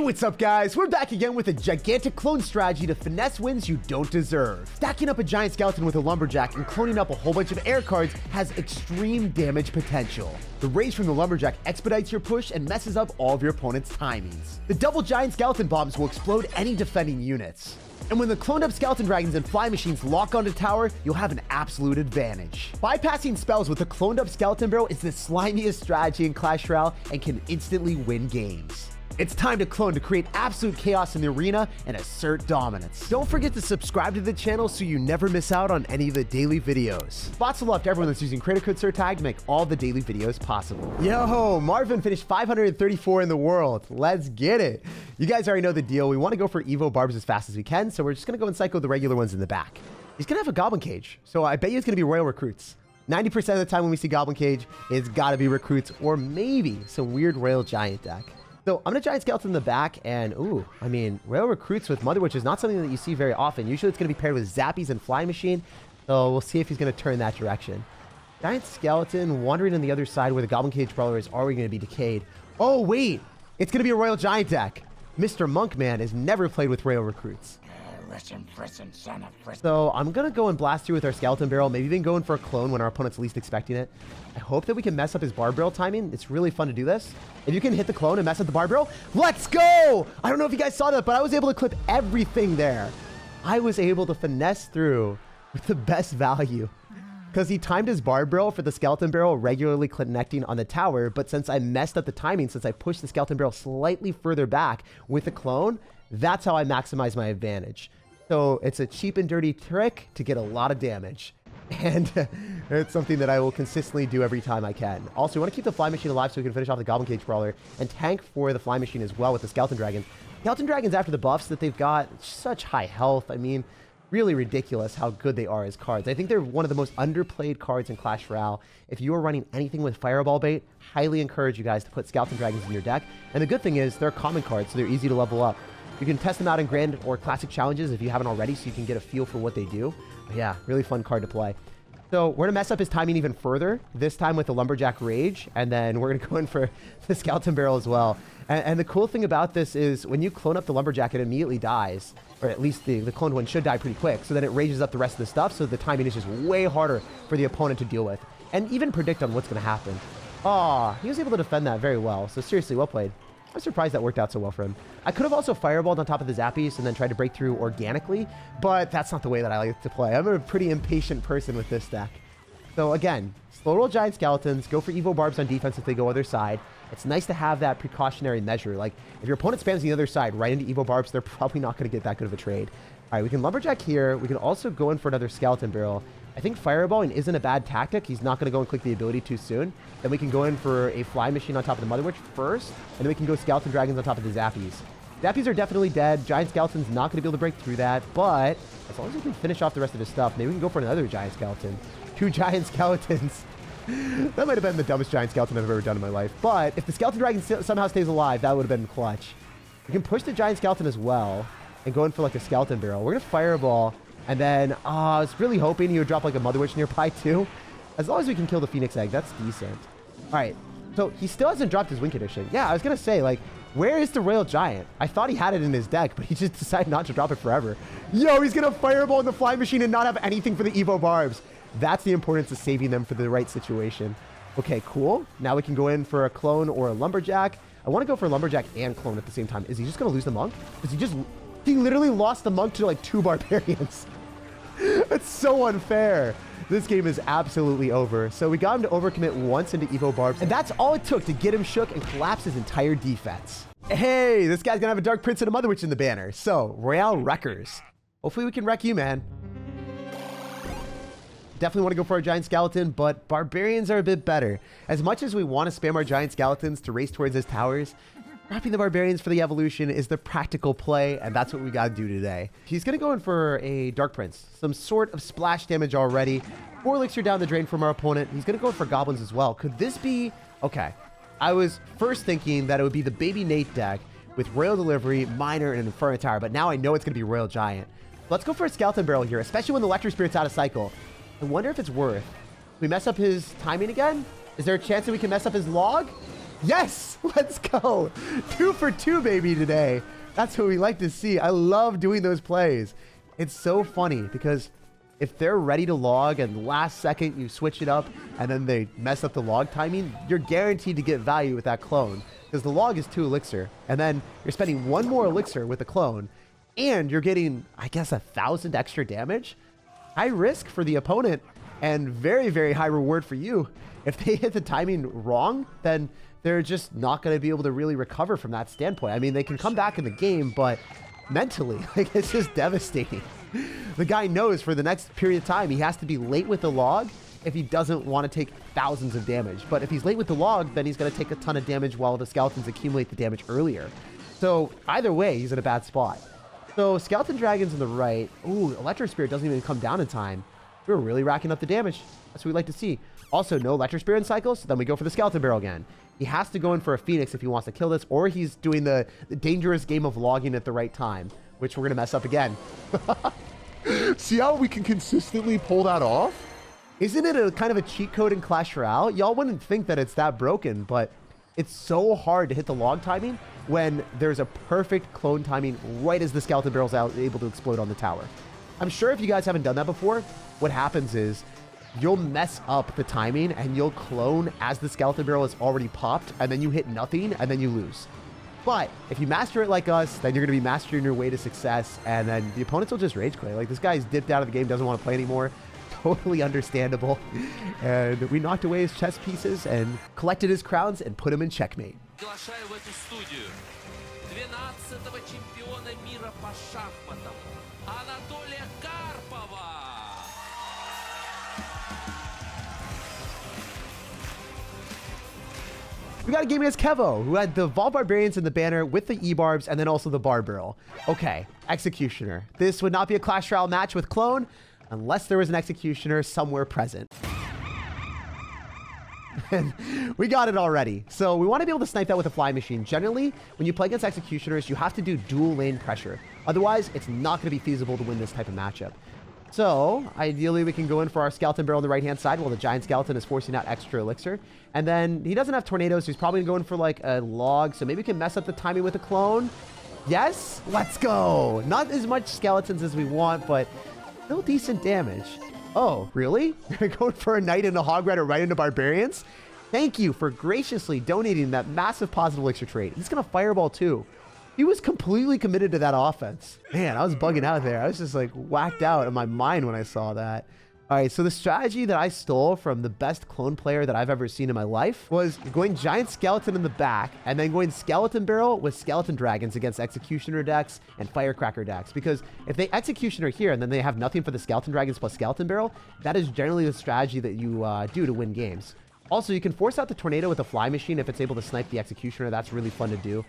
What's up, guys? We're back again with a gigantic clone strategy to finesse wins you don't deserve. Stacking up a giant skeleton with a lumberjack and cloning up a whole bunch of air cards has extreme damage potential. The rage from the lumberjack expedites your push and messes up all of your opponent's timings. The double giant skeleton bombs will explode any defending units. And when the cloned up skeleton dragons and fly machines lock onto tower, you'll have an absolute advantage. Bypassing spells with a cloned up skeleton barrel is the slimiest strategy in Clash Royale and can instantly win games. It's time to clone to create absolute chaos in the arena and assert dominance. Don't forget to subscribe to the channel so you never miss out on any of the daily videos. Spots of love to everyone that's using creator code SirTag to make all the daily videos possible. Yo, Marvin finished 534 in the world. Let's get it. You guys already know the deal. We want to go for Evo barbs as fast as we can, so we're just going to go and cycle the regular ones in the back. He's going to have a Goblin cage, so I bet you it's going to be Royal recruits. 90% of the time when we see Goblin cage, it's got to be recruits or maybe some weird Royal giant deck. So I'm going to giant skeleton in the back, and ooh, I mean, Royal recruits with Mother Witch is not something that you see very often. Usually it's going to be paired with Zappies and Fly Machine, so we'll see if he's going to turn that direction. Giant skeleton wandering on the other side where the Goblin Cage Brawler is already going to be decayed. Oh wait, it's going to be a Royal Giant deck. Mr. Monkman has never played with Royal recruits. So I'm going to go and blast through with our skeleton barrel, maybe even going for a clone when our opponent's least expecting it. I hope that we can mess up his bar barrel timing. It's really fun to do this. If you can hit the clone and mess up the bar barrel, let's go! I don't know if you guys saw that, but I was able to clip everything there. I was able to finesse through with the best value. Because he timed his bar barrel for the skeleton barrel regularly connecting on the tower, but since I messed up the timing, since I pushed the skeleton barrel slightly further back with the clone, that's how I maximize my advantage. So it's a cheap and dirty trick to get a lot of damage. And it's something that I will consistently do every time I can. Also, we want to keep the Fly Machine alive so we can finish off the Goblin Cage Brawler and tank for the Fly Machine as well with the Skeleton Dragon. Skeleton Dragons, after the buffs that they've got, such high health. I mean, really ridiculous how good they are as cards. I think they're one of the most underplayed cards in Clash Royale. If you are running anything with Fireball bait, highly encourage you guys to put Skeleton Dragons in your deck. And the good thing is they're common cards, so they're easy to level up. You can test them out in Grand or Classic challenges if you haven't already, so you can get a feel for what they do. But yeah, really fun card to play. So we're going to mess up his timing even further, this time with the Lumberjack Rage, and then we're going to go in for the Skeleton Barrel as well. And the cool thing about this is when you clone up the Lumberjack, it immediately dies, or at least the cloned one should die pretty quick, so then it rages up the rest of the stuff, so the timing is just way harder for the opponent to deal with, and even predict on what's going to happen. Aw, he was able to defend that very well, so seriously, well played. I'm surprised that worked out so well for him. I could have also fireballed on top of the Zappies and then tried to break through organically, but that's not the way that I like to play. I'm a pretty impatient person with this deck. So again, slow roll giant skeletons, go for Evo barbs on defense if they go other side. It's nice to have that precautionary measure. Like, if your opponent spams the other side right into Evo barbs, they're probably not going to get that good of a trade. All right, we can lumberjack here. We can also go in for another skeleton barrel. I think fireballing isn't a bad tactic. He's not going to go and click the ability too soon. Then we can go in for a Fly Machine on top of the Mother Witch first, and then we can go Skeleton Dragons on top of the Zappies. Zappies are definitely dead. Giant Skeleton's not going to be able to break through that, but as long as we can finish off the rest of his stuff, maybe we can go for another Giant Skeleton. 2 Giant Skeletons. That might have been the dumbest Giant Skeleton I've ever done in my life, but if the Skeleton Dragon somehow stays alive, that would have been clutch. We can push the Giant Skeleton as well and go in for like a Skeleton Barrel. We're going to Fireball. And then, I was really hoping he would drop like a Mother Witch nearby too. As long as we can kill the Phoenix Egg, that's decent. All right, so he still hasn't dropped his Wing Condition. Yeah, I was going to say, like, where is the Royal Giant? I thought he had it in his deck, but he just decided not to drop it forever. Yo, he's going to Fireball in the Fly Machine and not have anything for the Evo Barbs. That's the importance of saving them for the right situation. Okay, cool. Now we can go in for a Clone or a Lumberjack. I want to go for a Lumberjack and Clone at the same time. Is he just going to lose the Monk? He literally lost the Monk to like 2 Barbarians. That's so unfair. This game is absolutely over. So we got him to overcommit once into Evo Barbs, and that's all it took to get him shook and collapse his entire defense. Hey, this guy's gonna have a Dark Prince and a Mother Witch in the banner. So, Royale Wreckers. Hopefully we can wreck you, man. Definitely want to go for our Giant Skeleton, but Barbarians are a bit better. As much as we want to spam our Giant Skeletons to race towards his towers, dropping the Barbarians for the evolution is the practical play, and that's what we gotta do today. He's gonna go in for a Dark Prince. Some sort of splash damage already. 4 elixir down the drain from our opponent. He's gonna go for Goblins as well. Could this be... Okay. I was first thinking that it would be the Baby Nate deck with Royal Delivery, Miner, and Inferno Tower, but now I know it's gonna be Royal Giant. Let's go for a Skeleton Barrel here, especially when the Electric Spirit's out of cycle. I wonder if it's worth. We mess up his timing again? Is there a chance that we can mess up his log? Yes, let's go. 2 for 2, baby, today. That's what we like to see. I love doing those plays. It's so funny because if they're ready to log and last second you switch it up and then they mess up the log timing, you're guaranteed to get value with that clone because the log is 2 elixir. And then you're spending 1 more elixir with the clone and you're getting, I guess, 1,000 extra damage. High risk for the opponent and very, very high reward for you. If they hit the timing wrong, then they're just not going to be able to really recover from that standpoint. I mean, they can come back in the game, but mentally, like, it's just devastating. The guy knows for the next period of time, he has to be late with the log if he doesn't want to take thousands of damage. But if he's late with the log, then he's going to take a ton of damage while the skeletons accumulate the damage earlier. So either way, he's in a bad spot. So skeleton dragons on the right. Ooh, electro spirit doesn't even come down in time. We're really racking up the damage. That's what we like to see. Also, no electro spirit in cycles, so then we go for the skeleton barrel again. He has to go in for a phoenix if he wants to kill this, or he's doing the dangerous game of logging at the right time, which we're going to mess up again. See how we can consistently pull that off? Isn't it a kind of a cheat code in Clash Royale? Y'all wouldn't think that it's that broken, but it's so hard to hit the log timing when there's a perfect clone timing right as the skeleton barrel's able to explode on the tower. I'm sure if you guys haven't done that before, what happens is you'll mess up the timing and you'll clone as the skeleton barrel is already popped, and then you hit nothing and then you lose. But if you master it like us, then you're going to be mastering your way to success, and then the opponents will just rage quit. Like, this guy's dipped out of the game, doesn't want to play anymore. Totally understandable. And we knocked away his chess pieces and collected his crowns and put him in checkmate. We got a game against Kevo, who had the Vault Barbarians in the banner with the E-Barbs and then also the Bar Barrel. Okay, Executioner. This would not be a Clash Royale match with Clone unless there was an Executioner somewhere present. And we got it already. So we want to be able to snipe that with a fly machine. Generally, when you play against Executioners, you have to do dual lane pressure. Otherwise, it's not going to be feasible to win this type of matchup. So, ideally, we can go in for our skeleton barrel on the right-hand side while the giant skeleton is forcing out extra elixir. And then he doesn't have tornadoes, so he's probably going for, like, a log. So maybe we can mess up the timing with a clone. Yes? Let's go! Not as much skeletons as we want, but still decent damage. Oh, really? You're going for a knight and a hog rider right into Barbarians? Thank you for graciously donating that massive positive elixir trade. He's going to fireball, too. He was completely committed to that offense. Man, I was bugging out there. I was just like whacked out in my mind when I saw that. All right, so the strategy that I stole from the best clone player that I've ever seen in my life was going giant skeleton in the back and then going skeleton barrel with skeleton dragons against executioner decks and firecracker decks. Because if they executioner here and then they have nothing for the skeleton dragons plus skeleton barrel, that is generally the strategy that you do to win games. Also, you can force out the tornado with a fly machine if it's able to snipe the executioner. That's really fun to do.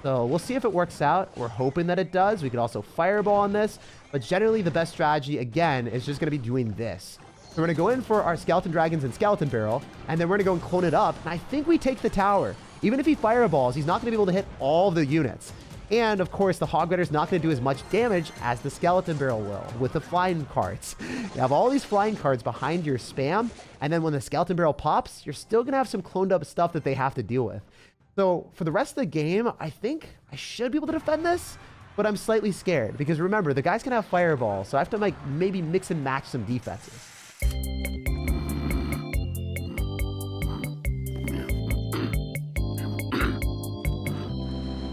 So we'll see if it works out. We're hoping that it does. We could also fireball on this. But generally, the best strategy, again, is just going to be doing this. So we're going to go in for our skeleton dragons and skeleton barrel. And then we're going to go and clone it up. And I think we take the tower. Even if he fireballs, he's not going to be able to hit all the units. And, of course, the hog rider's not going to do as much damage as the skeleton barrel will with the flying cards. You have all these flying cards behind your spam. And then when the skeleton barrel pops, you're still going to have some cloned up stuff that they have to deal with. So for the rest of the game, I think I should be able to defend this, but I'm slightly scared because remember, the guy's going to have fireball, so I have to like maybe mix and match some defenses.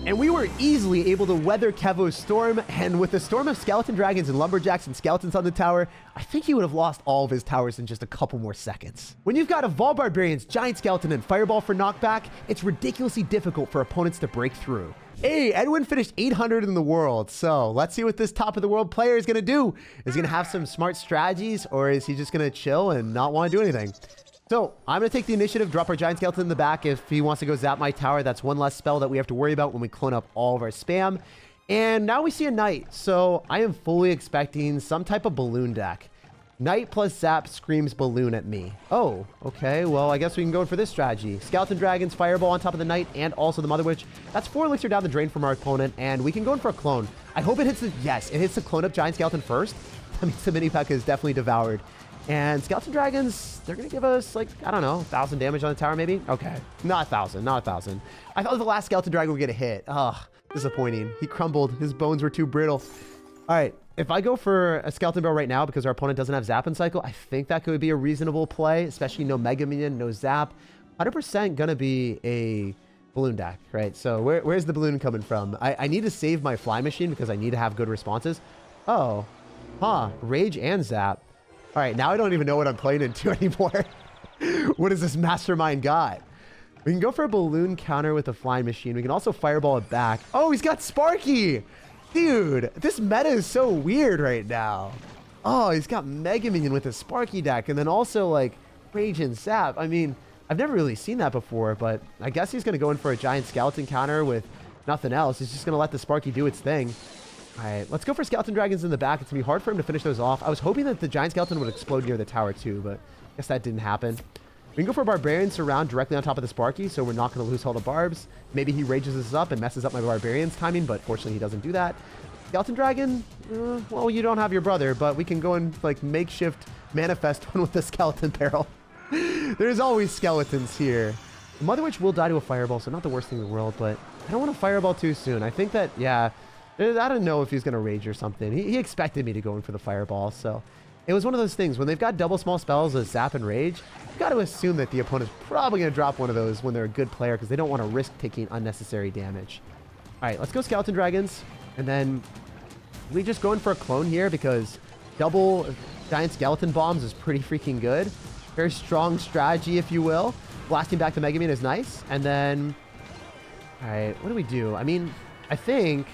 And we were easily able to weather Kevo's storm, and with the storm of skeleton dragons and lumberjacks and skeletons on the tower, I think he would have lost all of his towers in just a couple more seconds. When you've got a Vault Barbarians, giant skeleton, and fireball for knockback, it's ridiculously difficult for opponents to break through. Hey, Edwin finished 800 in the world, so let's see what this top of the world player is going to do. Is he going to have some smart strategies, or is he just going to chill and not want to do anything? So I'm going to take the initiative, drop our giant skeleton in the back. If he wants to go zap my tower, that's one less spell that we have to worry about when we clone up all of our spam. And now we see a knight. So I am fully expecting some type of balloon deck. Knight plus zap screams balloon at me. Oh, okay. Well, I guess we can go for this strategy. Skeleton dragons, fireball on top of the knight, and also the mother witch. That's 4 elixir down the drain from our opponent, and we can go in for a clone. I hope it hits the, yes, it hits the clone up giant skeleton first. That means the mini pack is definitely devoured. And Skeleton Dragons, they're going to give us, like, I don't know, 1,000 damage on the tower, maybe? Okay. Not 1,000, not 1,000. I thought the last Skeleton Dragon would get a hit. Ugh, disappointing. He crumbled. His bones were too brittle. All right. If I go for a Skeleton Barrel right now because our opponent doesn't have Zap and Cycle, I think that could be a reasonable play, especially no Mega Minion, no Zap. 100% going to be a balloon deck, right? So where's the balloon coming from? I need to save my Fly Machine because I need to have good responses. Oh, huh. Rage and Zap. All right, now I don't even know what I'm playing into anymore. What is this Mastermind God? We can go for a balloon counter with a Flying Machine. We can also fireball it back. Oh, he's got Sparky. Dude, this meta is so weird right now. Oh, he's got Mega Minion with a Sparky deck and then also like Rage and Zap. I mean, I've never really seen that before, but I guess he's going to go in for a giant skeleton counter with nothing else. He's just going to let the Sparky do its thing. All right, let's go for Skeleton Dragons in the back. It's going to be hard for him to finish those off. I was hoping that the giant skeleton would explode near the tower too, but I guess that didn't happen. We can go for a Barbarian Surround directly on top of the Sparky, so we're not going to lose all the barbs. Maybe he rages us up and messes up my Barbarian's timing, but fortunately he doesn't do that. Skeleton Dragon, well, you don't have your brother, but we can go and like makeshift manifest one with the Skeleton Barrel. There's always skeletons here. The Mother Witch will die to a fireball, so not the worst thing in the world, but I don't want to fireball too soon. I think that, yeah, I don't know if he's going to rage or something. He expected me to go in for the fireball, so it was one of those things. When they've got double small spells as Zap and Rage, you've got to assume that the opponent's probably going to drop one of those when they're a good player because they don't want to risk taking unnecessary damage. All right, let's go Skeleton Dragons. And then we just go in for a clone here because double giant skeleton bombs is pretty freaking good. Very strong strategy, if you will. Blasting back the Mega Man is nice. And then, all right, what do we do? I mean, I think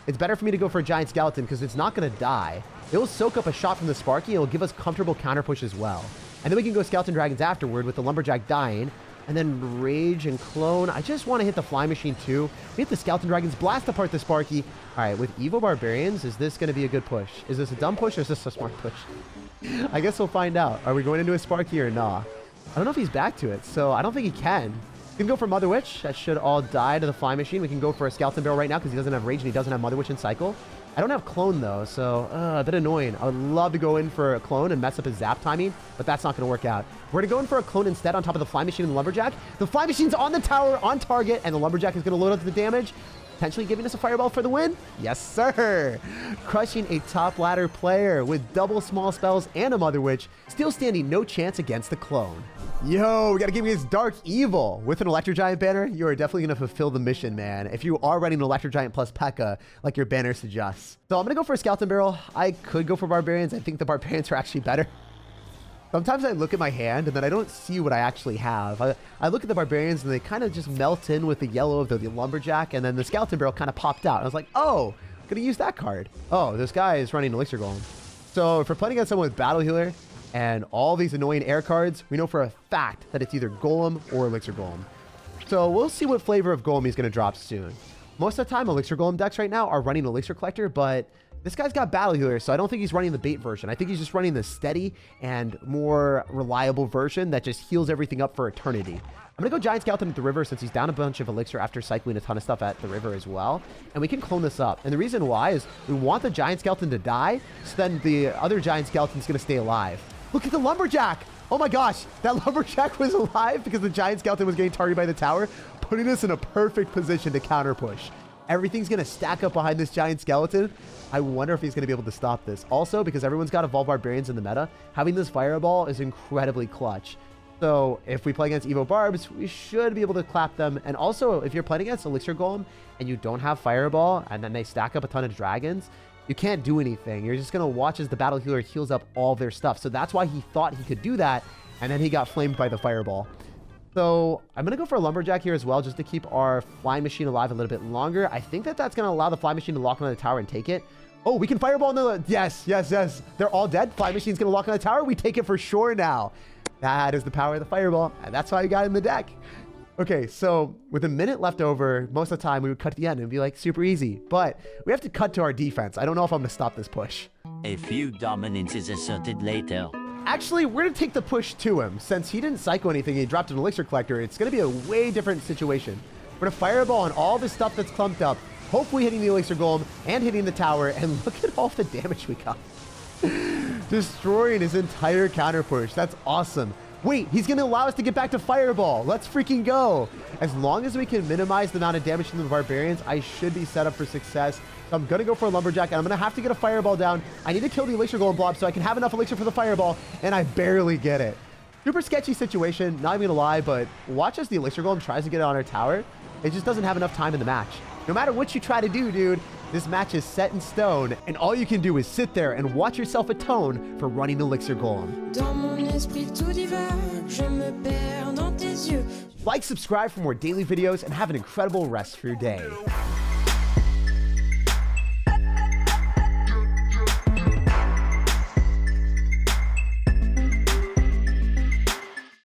it's better for me to go for a giant skeleton because it's not going to die. It will soak up a shot from the Sparky. It will give us comfortable counter push as well. And then we can go Skeleton Dragons afterward with the Lumberjack dying. And then Rage and Clone. I just want to hit the Fly Machine too. We hit the Skeleton Dragons, blast apart the Sparky. All right, with Evil Barbarians, is this going to be a good push? Is this a dumb push or is this a smart push? I guess we'll find out. Are we going into a Sparky or nah? I don't know if he's back to it, so I don't think he can. We can go for Mother Witch. That should all die to the Fly Machine. We can go for a Skeleton Barrel right now because he doesn't have Rage and he doesn't have Mother Witch in Cycle. I don't have Clone though, so a bit annoying. I would love to go in for a Clone and mess up his Zap timing, but that's not going to work out. We're going to go in for a Clone instead on top of the Fly Machine and the Lumberjack. The Fly Machine's on the tower, on target, and the Lumberjack is going to load up the damage, potentially giving us a Fireball for the win. Yes, sir. Crushing a top ladder player with double small spells and a Mother Witch, still standing no chance against the Clone. Yo, we got to give me his Dark Evil. With an Electro Giant banner, you are definitely going to fulfill the mission, man. If you are running an Electro Giant plus P.E.K.K.A, like your banner suggests. So I'm going to go for a Skeleton Barrel. I could go for Barbarians. I think the Barbarians are actually better. Sometimes I look at my hand and then I don't see what I actually have. I look at the Barbarians and they kind of just melt in with the yellow of the Lumberjack, and then the Skeleton Barrel kind of popped out. I was like, oh, I'm going to use that card. Oh, this guy is running Elixir Golem. So if we're playing against someone with Battle Healer and all these annoying air cards, we know for a fact that it's either Golem or Elixir Golem. So we'll see what flavor of Golem he's going to drop soon. Most of the time, Elixir Golem decks right now are running Elixir Collector, but this guy's got Battle Healer, so I don't think he's running the bait version. I think he's just running the steady and more reliable version that just heals everything up for eternity. I'm going to go Giant Skeleton at the river since he's down a bunch of Elixir after cycling a ton of stuff at the river as well. And we can clone this up. And the reason why is we want the Giant Skeleton to die, so then the other Giant Skeleton's going to stay alive. Look at the Lumberjack! Oh my gosh, that Lumberjack was alive because the Giant Skeleton was getting targeted by the tower, putting us in a perfect position to counter push. Everything's going to stack up behind this Giant Skeleton. I wonder if he's going to be able to stop this. Also, because everyone's got Evolved Barbarians in the meta, having this Fireball is incredibly clutch. So if we play against Evo Barbs, we should be able to clap them. And also, if you're playing against Elixir Golem and you don't have Fireball and then they stack up a ton of dragons, you can't do anything. You're just going to watch as the Battle Healer heals up all their stuff. So that's why he thought he could do that, and then he got flamed by the Fireball. So I'm going to go for a Lumberjack here as well, just to keep our Flying Machine alive a little bit longer. I think that that's going to allow the Flying Machine to lock on the tower and take it. Oh, we can Fireball in the... Yes, yes, yes. They're all dead. Flying Machine's going to lock on the tower. We take it for sure now. That is the power of the Fireball, and that's why I got in the deck. Okay, so with a minute left over, most of the time we would cut to the end and be like, super easy. But we have to cut to our defense. I don't know if I'm going to stop this push. A few dominance is asserted later. Actually, we're going to take the push to him. Since he didn't psycho anything, he dropped an Elixir Collector, it's going to be a way different situation. We're going to Fireball on all the stuff that's clumped up, hopefully hitting the Elixir Golem and hitting the tower, and look at all the damage we got. destroying his entire counter push. That's awesome. Wait, he's going to allow us to get back to Fireball. Let's freaking go. As long as we can minimize the amount of damage from the Barbarians, I should be set up for success. So I'm going to go for a Lumberjack, and I'm going to have to get a Fireball down. I need to kill the Elixir Golem blob so I can have enough Elixir for the Fireball, and I barely get it. Super sketchy situation, not even going to lie, but watch as the Elixir Golem tries to get it on our tower. It just doesn't have enough time in the match. No matter what you try to do, dude, this match is set in stone, and all you can do is sit there and watch yourself atone for running Elixir Golem. Like, subscribe for more daily videos, and have an incredible rest for your day.